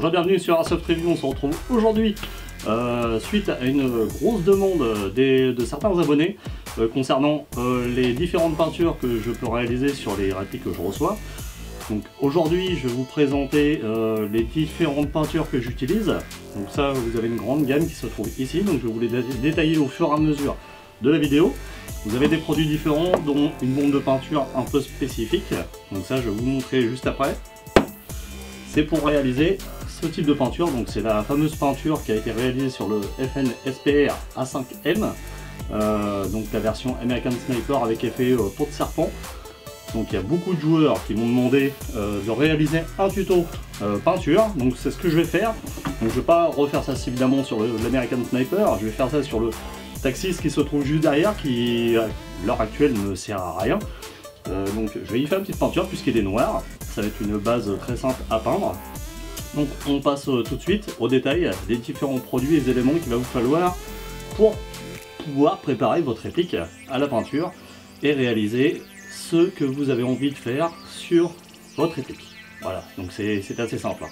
Bonjour, bienvenue sur Airsoft Review. On se retrouve aujourd'hui suite à une grosse demande de certains abonnés concernant les différentes peintures que je peux réaliser sur les répliques que je reçois. Donc aujourd'hui je vais vous présenter les différentes peintures que j'utilise. Donc ça, vous avez une grande gamme qui se trouve ici, donc je vais vous les détailler au fur et à mesure de la vidéo. Vous avez des produits différents, dont une bombe de peinture un peu spécifique. Donc ça, je vais vous montrer juste après. C'est pour réaliser ce type de peinture. Donc c'est la fameuse peinture qui a été réalisée sur le FN SPR A5M. Donc la version American Sniper avec effet peau de serpent. Donc il y a beaucoup de joueurs qui m'ont demandé de réaliser un tuto peinture. Donc c'est ce que je vais faire. Donc je ne vais pas refaire ça évidemment sur l'American Sniper. Je vais faire ça sur le Taxis qui se trouve juste derrière, qui à l'heure actuelle ne sert à rien. Donc je vais y faire une petite peinture puisqu'il est noir. Ça va être une base très simple à peindre. Donc on passe tout de suite au détail des différents produits et éléments qu'il va vous falloir pour pouvoir préparer votre réplique à la peinture et réaliser ce que vous avez envie de faire sur votre réplique. Voilà, donc c'est assez simple.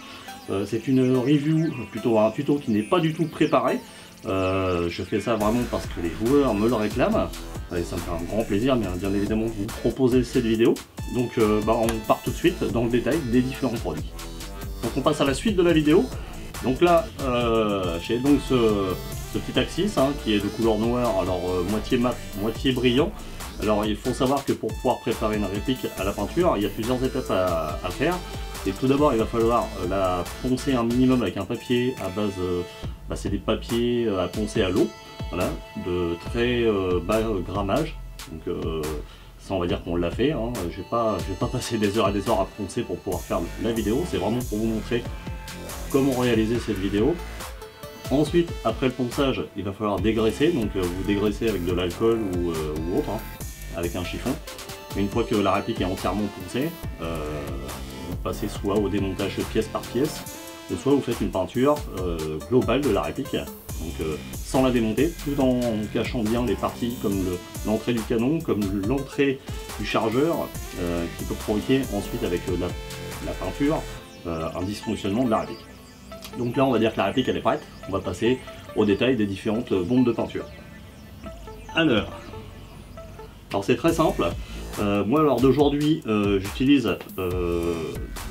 C'est une review, plutôt un tuto qui n'est pas du tout préparé. Je fais ça vraiment parce que les joueurs me le réclament. Et ça me fait un grand plaisir, bien évidemment, de vous proposer cette vidéo. Donc on part tout de suite dans le détail des différents produits. Donc on passe à la suite de la vidéo. Donc là, j'ai donc ce petit Axis qui est de couleur noire, alors moitié mat, moitié brillant. Alors il faut savoir que pour pouvoir préparer une réplique à la peinture, il y a plusieurs étapes à faire. Et tout d'abord, il va falloir la poncer un minimum avec un papier à base, c'est des papiers à poncer à l'eau, voilà, de très bas grammage. Donc ça, on va dire qu'on l'a fait. Je vais pas passer des heures et des heures à poncer pour pouvoir faire la vidéo. C'est vraiment pour vous montrer comment réaliser cette vidéo. Ensuite, après le ponçage, il va falloir dégraisser. Donc vous dégraissez avec de l'alcool ou autre, avec un chiffon. Mais une fois que la réplique est entièrement poncée, vous passez soit au démontage pièce par pièce, ou soit vous faites une peinture globale de la réplique, donc sans la démonter, tout en cachant bien les parties comme l'entrée du canon, comme l'entrée du chargeur, qui peut provoquer ensuite avec la peinture un dysfonctionnement de la réplique. Donc là, on va dire que la réplique elle est prête, on va passer au détail des différentes bombes de peinture. Alors c'est très simple. Moi, lors d'aujourd'hui, j'utilise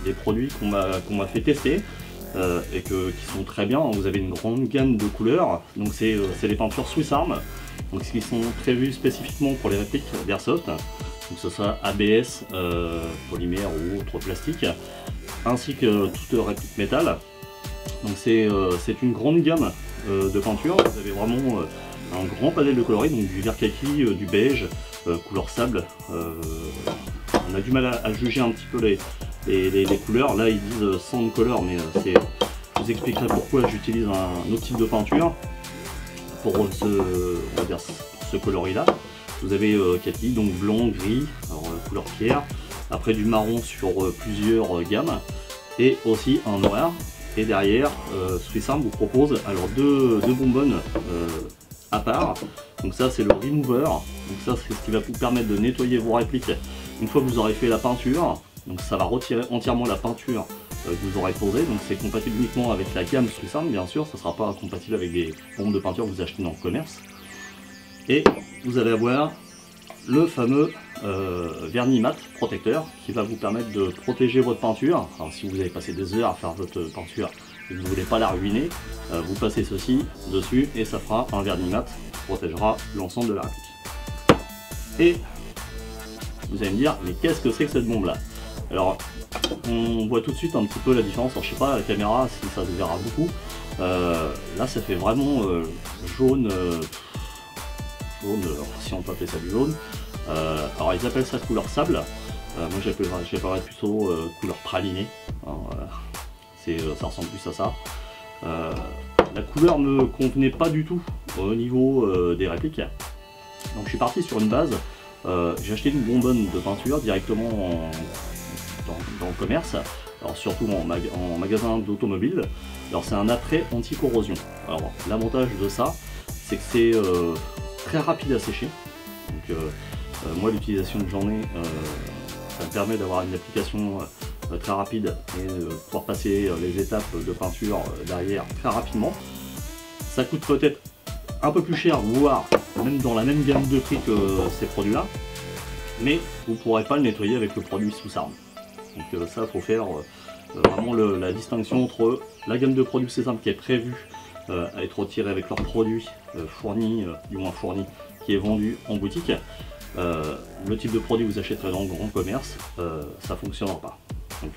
des produits qu'on m'a fait tester et qui sont très bien. Vous avez une grande gamme de couleurs. Donc c'est les peintures Swiss Arm, donc qui sont prévues spécifiquement pour les répliques d'Airsoft, donc que ce soit ABS, polymère ou autre plastique, ainsi que toute réplique métal. Donc c'est une grande gamme de peintures. Vous avez vraiment un grand panel de coloris, donc du vert kaki, du beige, couleur sable. On a du mal à juger un petit peu les couleurs. Là ils disent sand color, mais je vous expliquerai pourquoi j'utilise un autre type de peinture pour on va dire ce coloris là. Vous avez kaki, donc blanc, gris, alors, couleur pierre, après du marron sur plusieurs gammes, et aussi un noir. Et derrière, Swiss Arm vous propose alors deux bonbonnes à part. Donc ça c'est le remover, donc ça c'est ce qui va vous permettre de nettoyer vos répliques une fois que vous aurez fait la peinture. Donc ça va retirer entièrement la peinture que vous aurez posée. Donc c'est compatible uniquement avec la gamme Swiss Arm, bien sûr, ça ne sera pas compatible avec des bombes de peinture que vous achetez dans le commerce. Et vous allez avoir le fameux vernis mat protecteur qui va vous permettre de protéger votre peinture. Alors si vous avez passé des heures à faire votre peinture et que vous ne voulez pas la ruiner, vous passez ceci dessus et ça fera un vernis mat qui protégera l'ensemble de la réplique. Et vous allez me dire, mais qu'est-ce que c'est que cette bombe là? Alors on voit tout de suite un petit peu la différence. Alors, je sais pas à la caméra si ça se verra beaucoup. Là ça fait vraiment jaune, si on peut appeler ça du jaune. Alors ils appellent ça couleur sable. Moi j'appellerais plutôt couleur pralinée. Ça ressemble plus à ça. La couleur ne me convenait pas du tout au niveau des répliques. Donc je suis parti sur une base. J'ai acheté une bonbonne de peinture directement dans le commerce. Alors surtout en magasin d'automobile. Alors c'est un attrait anti-corrosion. Alors l'avantage de ça, c'est que c'est très rapide à sécher. Donc moi l'utilisation que j'en ai, ça me permet d'avoir une application très rapide et pouvoir passer les étapes de peinture derrière très rapidement. Ça coûte peut-être un peu plus cher, voire même dans la même gamme de prix que ces produits-là, mais vous ne pourrez pas le nettoyer avec le produit sous arme. Donc ça, il faut faire vraiment la distinction entre la gamme de produits Sésame qui est prévue à être retirée avec leurs produits fournis, du moins fournis, qui est vendu en boutique. Le type de produit que vous achèterez dans le grand commerce, ça ne fonctionnera pas. Donc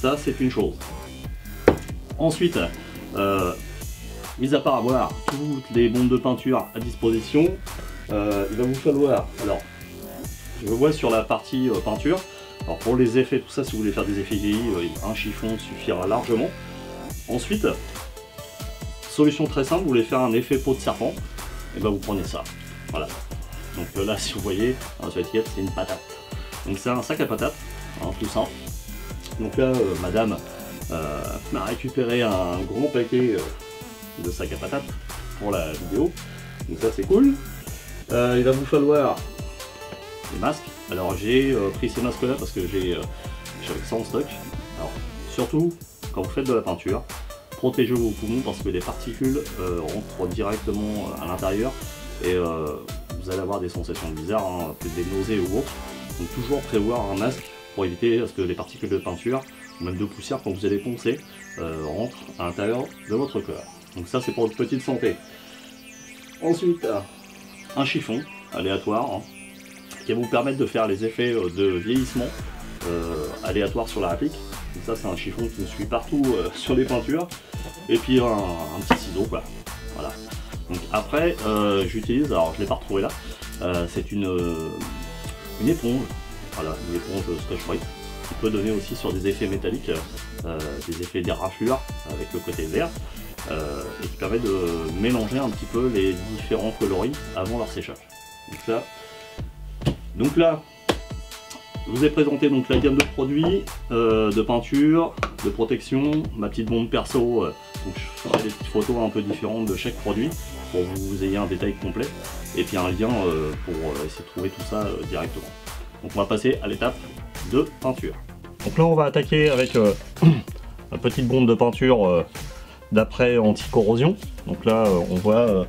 ça, c'est une chose. Ensuite, mis à part avoir toutes les bombes de peinture à disposition, il va vous falloir, alors je vois sur la partie peinture, alors pour les effets, tout ça, si vous voulez faire des effets vieillis, un chiffon suffira largement. Ensuite, solution très simple, vous voulez faire un effet peau de serpent, et ben vous prenez ça, voilà. Donc là, si vous voyez, sur l'étiquette, c'est une patate. Donc c'est un sac à patates, hein, tout simple. Donc là, madame m'a récupéré un gros paquet de sacs à patates pour la vidéo. Donc ça, c'est cool. Il va vous falloir des masques. Alors j'ai pris ces masques là parce que j'avais ça en stock. Alors surtout quand vous faites de la peinture, protégez vos poumons parce que les particules rentrent directement à l'intérieur et vous allez avoir des sensations bizarres, hein, peut-être des nausées ou autre. Donc toujours prévoir un masque pour éviter à ce que les particules de peinture ou même de poussière quand vous allez poncer rentrent à l'intérieur de votre corps. Donc ça, c'est pour votre petite santé. Ensuite, un chiffon aléatoire, hein, qui va vous permettre de faire les effets de vieillissement aléatoires sur la réplique. Donc ça, c'est un chiffon qui me suit partout sur les peintures. Et puis un petit ciseau, quoi. Voilà. Donc après, j'utilise, alors je ne l'ai pas retrouvé là, c'est une éponge. Voilà, une éponge Scotch-Brite qui peut donner aussi sur des effets métalliques, des effets d'éraflure avec le côté vert. Et qui permet de mélanger un petit peu les différents coloris avant leur séchage. Donc là, je vous ai présenté donc la gamme de produits, de peinture, de protection, ma petite bombe perso. Donc je ferai des petites photos un peu différentes de chaque produit pour que vous ayez un détail complet et puis un lien pour essayer de trouver tout ça directement. Donc on va passer à l'étape de peinture. Donc là on va attaquer avec la petite bombe de peinture d'après anti-corrosion. Donc là on voit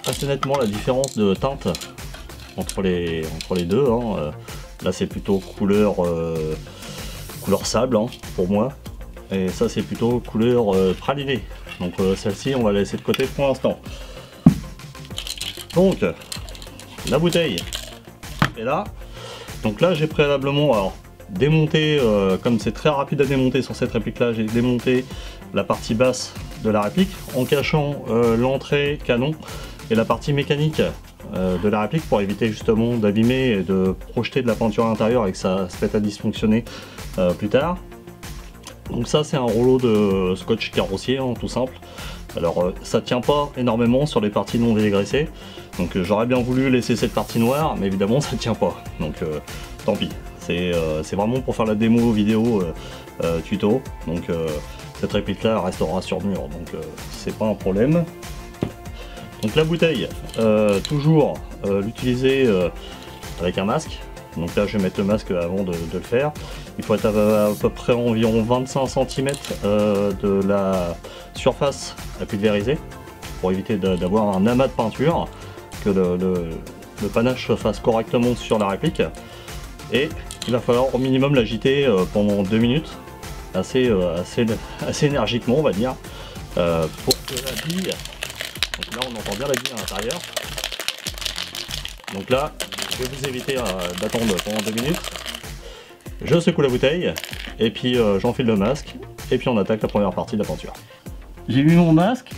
assez nettement la différence de teinte entre les deux, hein. Là c'est plutôt couleur sable, hein, pour moi, et ça c'est plutôt couleur pralinée. Donc celle-ci on va la laisser de côté pour l'instant. Donc la bouteille est là. Donc là j'ai préalablement démonté, comme c'est très rapide à démonter sur cette réplique là, j'ai démonté la partie basse de la réplique en cachant l'entrée canon et la partie mécanique de la réplique pour éviter justement d'abîmer et de projeter de la peinture à l'intérieur et que ça se mette à dysfonctionner plus tard. Donc ça c'est un rouleau de scotch carrossier, hein, tout simple. Alors ça tient pas énormément sur les parties non dégraissées, donc j'aurais bien voulu laisser cette partie noire, mais évidemment ça tient pas, donc tant pis. C'est vraiment pour faire la démo vidéo tuto, donc cette réplique là restera sur mur, donc c'est pas un problème. Donc la bouteille, toujours l'utiliser avec un masque. Donc là je vais mettre le masque avant de le faire. Il faut être à peu près environ 25 cm de la surface à pulvériser pour éviter d'avoir un amas de peinture, que le panache se fasse correctement sur la réplique. Et il va falloir au minimum l'agiter pendant 2 minutes, assez énergiquement on va dire, pour que la bille, donc là on entend bien la bille à l'intérieur. Donc là je vais vous éviter d'attendre pendant 2 minutes. Je secoue la bouteille et puis j'enfile le masque et puis on attaque la première partie de la peinture. J'ai mis mon masque,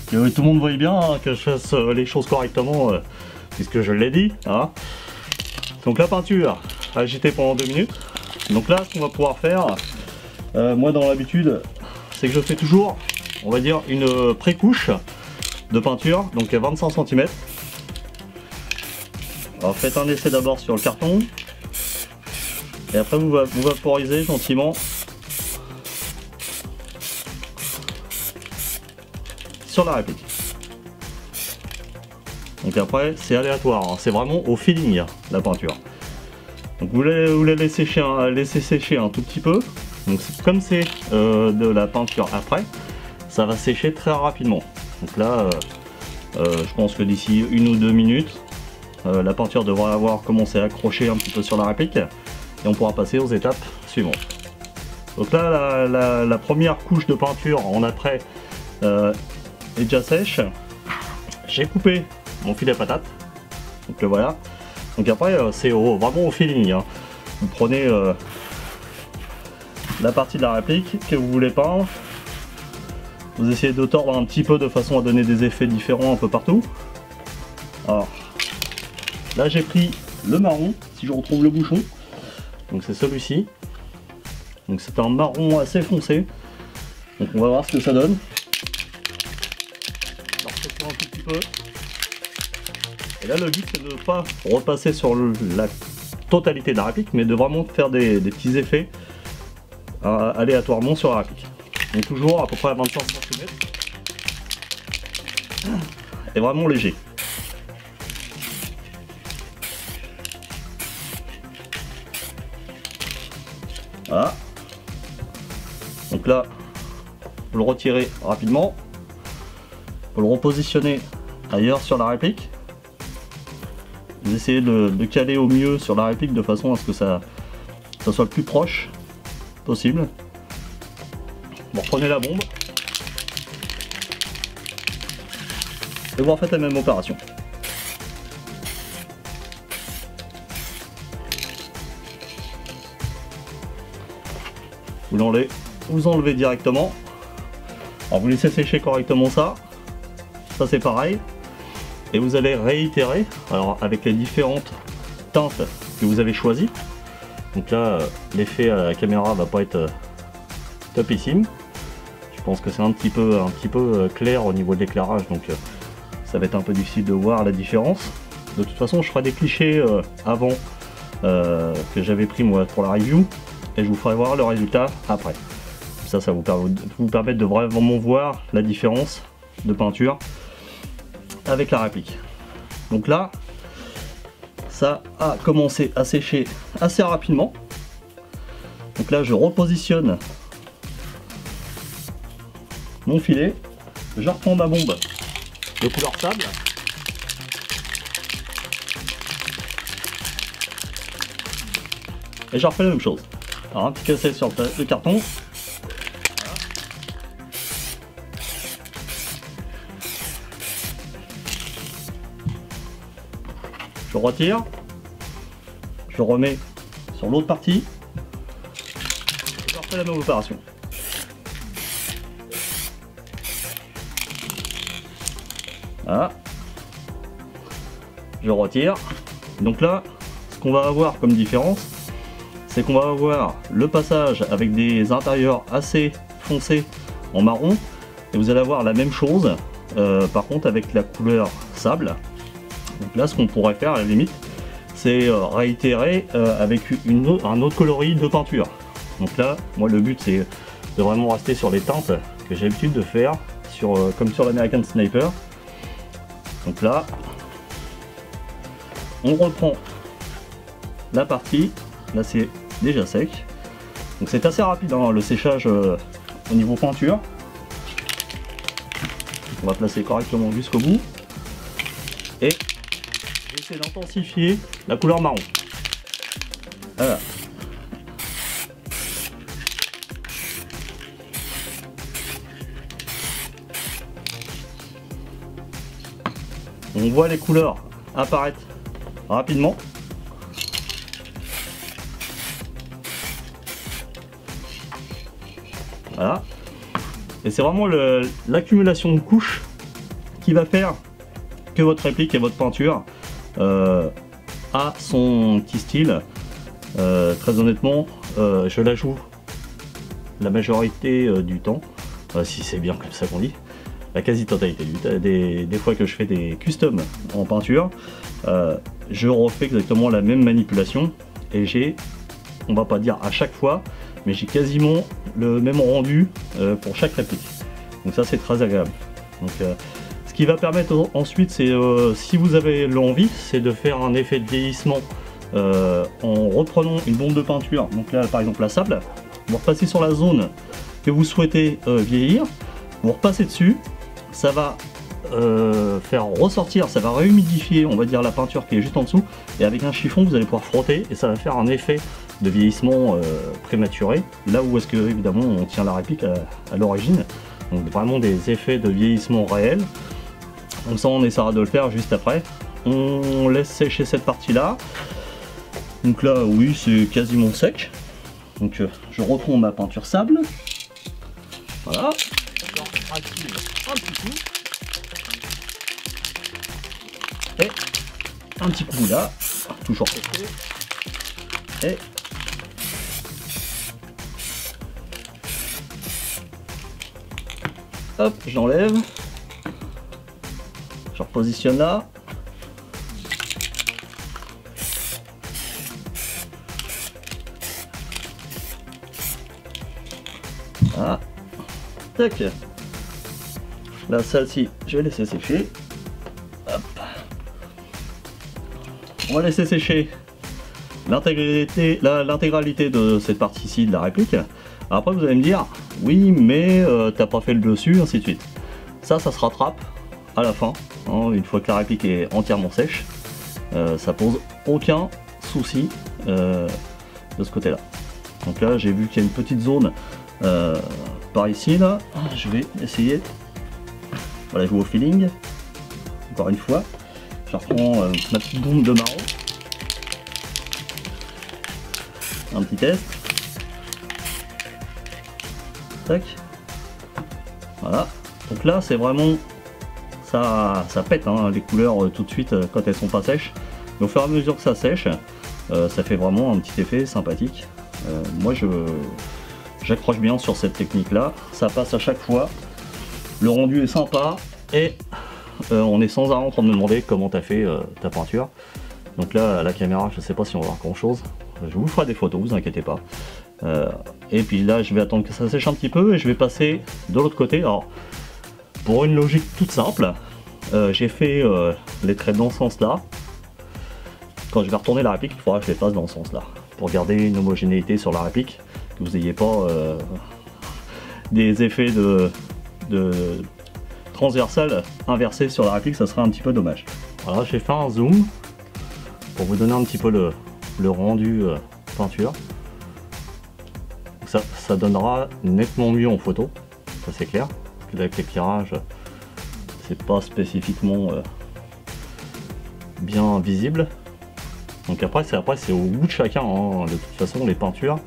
que tout le monde voit bien, hein, que je fasse les choses correctement puisque je l'ai dit, hein. Donc la peinture agitée pendant 2 minutes. Donc là ce qu'on va pouvoir faire, moi dans l'habitude, c'est que je fais toujours, on va dire, une pré-couche de peinture, donc à 25 cm. Alors faites un essai d'abord sur le carton et après vous vaporisez gentiment sur la réplique. Donc après c'est aléatoire, hein. C'est vraiment au feeling la peinture. Donc vous les laissez sécher un tout petit peu. Donc comme c'est de la peinture après, ça va sécher très rapidement. Donc là, je pense que d'ici 1 ou 2 minutes, la peinture devrait avoir commencé à accrocher un petit peu sur la réplique et on pourra passer aux étapes suivantes. Donc là, la première couche de peinture en après est déjà sèche. J'ai coupé mon filet patate. Donc le voilà. Donc après, c'est vraiment au feeling, hein. Vous prenez la partie de la réplique que vous voulez peindre. Vous essayez de tordre un petit peu de façon à donner des effets différents un peu partout. Alors, là j'ai pris le marron, si je retrouve le bouchon. Donc c'est celui-ci. Donc c'est un marron assez foncé. Donc on va voir ce que ça donne. Alors c'est un tout petit peu. Et là le but c'est de ne pas repasser sur la totalité de la réplique, mais de vraiment faire des petits effets aléatoirement sur la réplique. Donc toujours à peu près à 25 cm. Et vraiment léger. Voilà. Donc là, vous le retirez rapidement. Vous le repositionner ailleurs sur la réplique. Vous essayez de caler au mieux sur la réplique de façon à ce que ça soit le plus proche possible. Vous reprenez la bombe et vous refaites la même opération. Vous enlevez directement. Alors vous laissez sécher correctement ça c'est pareil. Et vous allez réitérer, alors avec les différentes teintes que vous avez choisies. Donc là, l'effet à la caméra va pas être topissime. Je pense que c'est un petit peu clair au niveau de l'éclairage, donc ça va être un peu difficile de voir la différence. De toute façon, je ferai des clichés avant que j'avais pris moi pour la review, et je vous ferai voir le résultat après. Ça va vous permettre de vraiment voir la différence de peinture avec la réplique. Donc là, ça a commencé à sécher assez rapidement. Donc là, je repositionne mon filet, je reprends ma bombe de couleur sable. Et je refais la même chose. Alors un petit cassé sur le carton. Je retire, je remets sur l'autre partie, je refais la même opération. Voilà. Je retire. Donc là, ce qu'on va avoir comme différence, c'est qu'on va avoir le passage avec des intérieurs assez foncés en marron, et vous allez avoir la même chose, par contre avec la couleur sable. Donc là, ce qu'on pourrait faire à la limite, c'est réitérer avec un autre coloris de peinture. Donc là, moi le but c'est de vraiment rester sur les teintes que j'ai l'habitude de faire, comme sur l'American Sniper. Donc là, on reprend la partie, là c'est déjà sec. Donc c'est assez rapide hein, le séchage au niveau peinture. On va placer correctement jusqu'au bout. Et j'essaie d'intensifier la couleur marron. Voilà. On voit les couleurs apparaître rapidement. Voilà. Et c'est vraiment l'accumulation de couches qui va faire que votre réplique et votre peinture a son petit style. Très honnêtement, je la joue la majorité du temps, si c'est bien comme ça qu'on dit, la quasi-totalité des fois que je fais des customs en peinture, je refais exactement la même manipulation et j'ai, on va pas dire à chaque fois, mais j'ai quasiment le même rendu pour chaque réplique. Donc ça c'est très agréable. Donc, ce qui va permettre ensuite, c'est si vous avez l'envie, c'est de faire un effet de vieillissement en reprenant une bombe de peinture, donc là par exemple la sable, vous repassez sur la zone que vous souhaitez vieillir, vous repassez dessus, ça va faire ressortir, ça va réhumidifier on va dire la peinture qui est juste en dessous, et avec un chiffon vous allez pouvoir frotter et ça va faire un effet de vieillissement prématuré, là où est-ce que évidemment on tient la réplique à l'origine, donc vraiment des effets de vieillissement réels. Donc ça on essaiera de le faire juste après. On laisse sécher cette partie là, donc là oui c'est quasiment sec, donc je reprends ma peinture sable, voilà, un petit coup, et un petit coup là, toujours séché, et hop, je l'enlève, je repositionne là, voilà, tac, là celle-ci je vais laisser sécher, hop, on va laisser sécher l'intégralité de cette partie-ci de la réplique. Après vous allez me dire, oui mais t'as pas fait le dessus, ainsi de suite. Ça se rattrape à la fin, hein, une fois que la réplique est entièrement sèche. Ça pose aucun souci de ce côté-là. Donc là j'ai vu qu'il y a une petite zone par ici là. Je vais essayer. Voilà, je joue au feeling. Encore une fois. Je reprends ma petite bombe de marron. Un petit test. Tac. Voilà. Donc là c'est vraiment ça pète hein, les couleurs tout de suite quand elles sont pas sèches. Mais au fur et à mesure que ça sèche, ça fait vraiment un petit effet sympathique. Moi j'accroche bien sur cette technique là, ça passe à chaque fois. Le rendu est sympa et on est sans arrêt en train de me demander comment tu as fait ta peinture. Donc là à la caméra je sais pas si on va voir grand chose. Je vous ferai des photos, vous inquiétez pas. Et puis là je vais attendre que ça sèche un petit peu et je vais passer de l'autre côté. Alors pour une logique toute simple, j'ai fait les traits dans ce sens là. Quand je vais retourner la réplique, il faudra que je les fasse dans ce sens là pour garder une homogénéité sur la réplique, que vous n'ayez pas des effets de transversal inversés sur la réplique, ça serait un petit peu dommage. Voilà, j'ai fait un zoom pour vous donner un petit peu le rendu peinture. Ça donnera nettement mieux en photo, ça c'est clair. Parce que avec l'éclairage, c'est pas spécifiquement bien visible. Donc après c'est au goût de chacun, hein. De toute façon les peintures,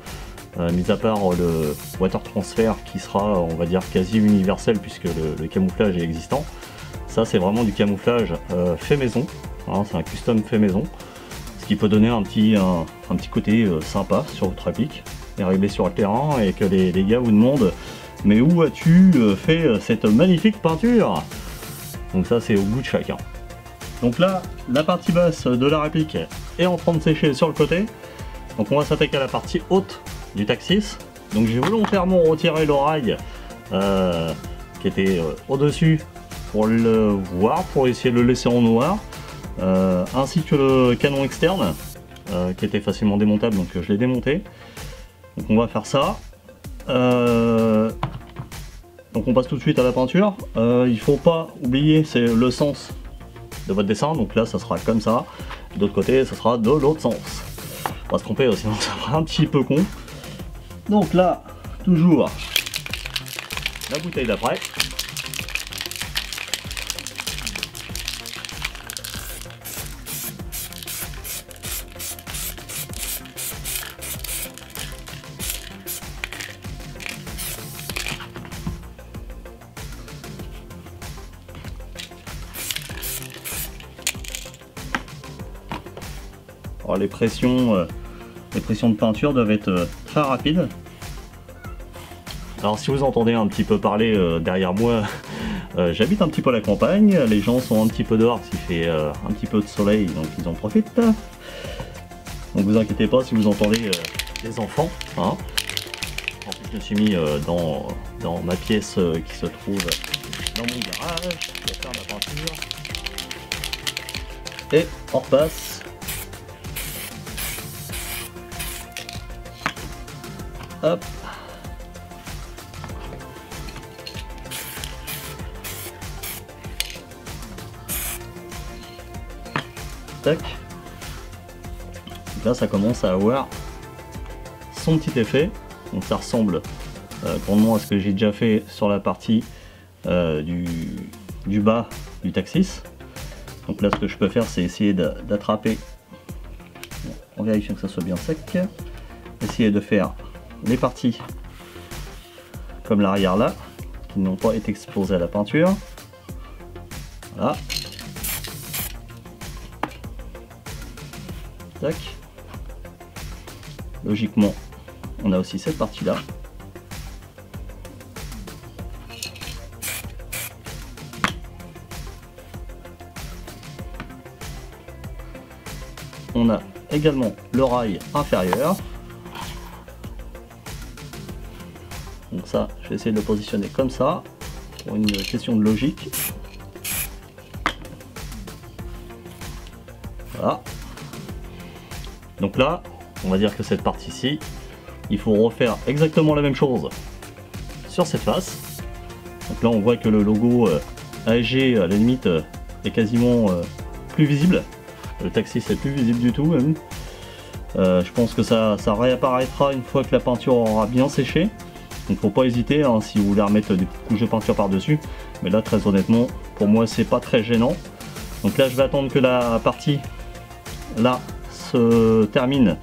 mis à part le water transfer qui sera on va dire quasi universel puisque le camouflage est existant, ça c'est vraiment du camouflage fait maison, hein, c'est un custom fait maison, ce qui peut donner un petit côté sympa sur votre réplique et réglé sur le terrain et que les gars vous demandent mais où as-tu fait cette magnifique peinture? Donc ça c'est au goût de chacun. Donc là la partie basse de la réplique est en train de sécher sur le côté, donc on va s'attaquer à la partie haute du Taxis. Donc j'ai volontairement retiré l'oreille qui était au-dessus pour le voir, pour essayer de le laisser en noir, ainsi que le canon externe qui était facilement démontable, donc je l'ai démonté. Donc on va faire ça. Donc on passe tout de suite à la peinture. Il faut pas oublier, c'est le sens de votre dessin, donc là ça sera comme ça, d'autre côté ça sera de l'autre sens. On va se tromper sinon ça sera un petit peu con. Donc là, toujours la bouteille d'après. Alors les pressions de peinture doivent être très rapides. Alors si vous entendez un petit peu parler derrière moi, j'habite un petit peu à la campagne, les gens sont un petit peu dehors, s'il fait un petit peu de soleil, donc ils en profitent. Donc vous inquiétez pas si vous entendez les enfants. Hein. Ensuite je me suis mis dans ma pièce qui se trouve dans mon garage, je vais faire ma peinture. Et on repasse Hop. Tac. Là ça commence à avoir son petit effet, donc ça ressemble grandement à ce que j'ai déjà fait sur la partie du bas du Taxis. Donc là ce que je peux faire c'est essayer d'attraper, en vérifiant que ça soit bien sec, essayer de faire les parties comme l'arrière là, qui n'ont pas été exposées à la peinture. Voilà. Tac. Logiquement, on a aussi cette partie là. On a également le rail inférieur. Donc ça, je vais essayer de le positionner comme ça, pour une question de logique. Voilà. Donc là, on va dire que cette partie-ci, il faut refaire exactement la même chose sur cette face. Donc là, on voit que le logo ASG, à la limite, est quasiment plus visible. Le Taxis c'est plus visible du tout même. Je pense que ça réapparaîtra une fois que la peinture aura bien séché. Donc faut pas hésiter hein, si vous voulez remettre des couches de peinture par dessus. Mais là très honnêtement, pour moi c'est pas très gênant. Donc là je vais attendre que la partie là se termine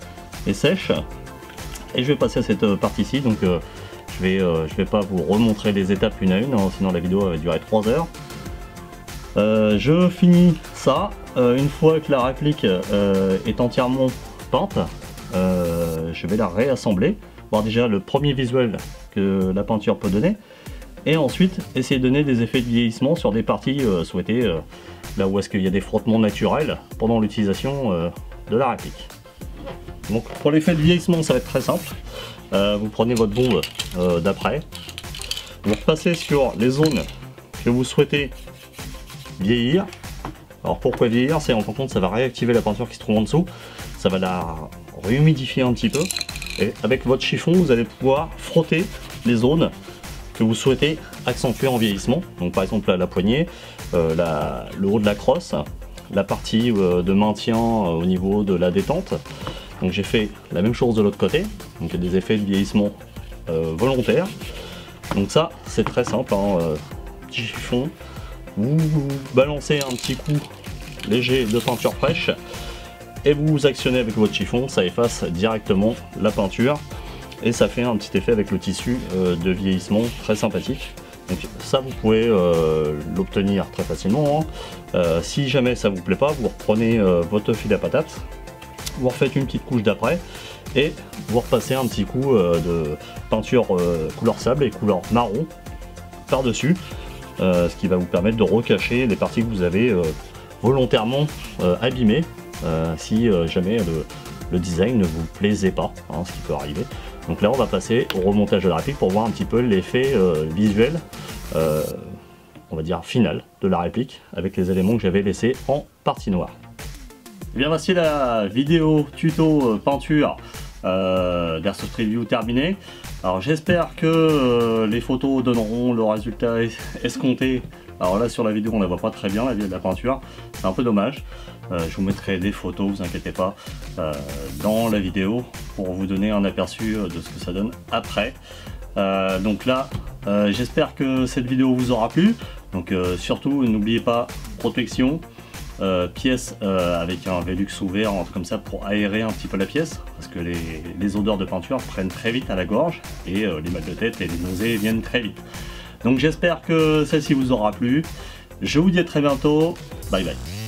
et sèche. Et je vais passer à cette partie-ci. Donc je vais pas vous remontrer les étapes une à une, hein, sinon la vidéo va durer 3 heures. Je finis ça. Une fois que la réplique est entièrement peinte, je vais la réassembler, voir déjà le premier visuel que la peinture peut donner, et ensuite essayer de donner des effets de vieillissement sur des parties souhaitées, là où est-ce qu'il y a des frottements naturels pendant l'utilisation de la réplique. Donc pour l'effet de vieillissement ça va être très simple, vous prenez votre bombe d'après, vous repassez sur les zones que vous souhaitez vieillir. Alors pourquoi vieillir? C'est en fin de compte ça va réactiver la peinture qui se trouve en dessous, ça va la réhumidifier un petit peu, et avec votre chiffon vous allez pouvoir frotter les zones que vous souhaitez accentuer en vieillissement. Donc par exemple la poignée, le haut de la crosse, la partie de maintien au niveau de la détente. Donc j'ai fait la même chose de l'autre côté, donc il y a des effets de vieillissement volontaires. Donc ça c'est très simple, hein, petit chiffon. Vous balancez un petit coup léger de peinture fraîche et vous actionnez avec votre chiffon, ça efface directement la peinture et ça fait un petit effet avec le tissu de vieillissement très sympathique. Donc ça vous pouvez l'obtenir très facilement, hein. Si jamais ça vous plaît pas, vous reprenez votre fil à patate, vous refaites une petite couche d'après et vous repassez un petit coup de peinture couleur sable et couleur marron par dessus. Ce qui va vous permettre de recacher les parties que vous avez volontairement abîmées si jamais le design ne vous plaisait pas, hein, ce qui peut arriver. Donc là on va passer au remontage de la réplique pour voir un petit peu l'effet visuel, on va dire final de la réplique avec les éléments que j'avais laissés en partie noire. Et bien voici la vidéo tuto peinture d'Airsoft Review terminée. Alors j'espère que les photos donneront le résultat escompté. Alors là sur la vidéo on ne la voit pas très bien la peinture, c'est un peu dommage. Je vous mettrai des photos, vous inquiétez pas, dans la vidéo pour vous donner un aperçu de ce que ça donne après. Donc là j'espère que cette vidéo vous aura plu. Donc surtout n'oubliez pas protection. Pièce avec un Velux ouvert, un truc comme ça pour aérer un petit peu la pièce parce que les odeurs de peinture prennent très vite à la gorge et les mal de tête et les nausées viennent très vite. Donc j'espère que celle-ci vous aura plu. Je vous dis à très bientôt. Bye bye.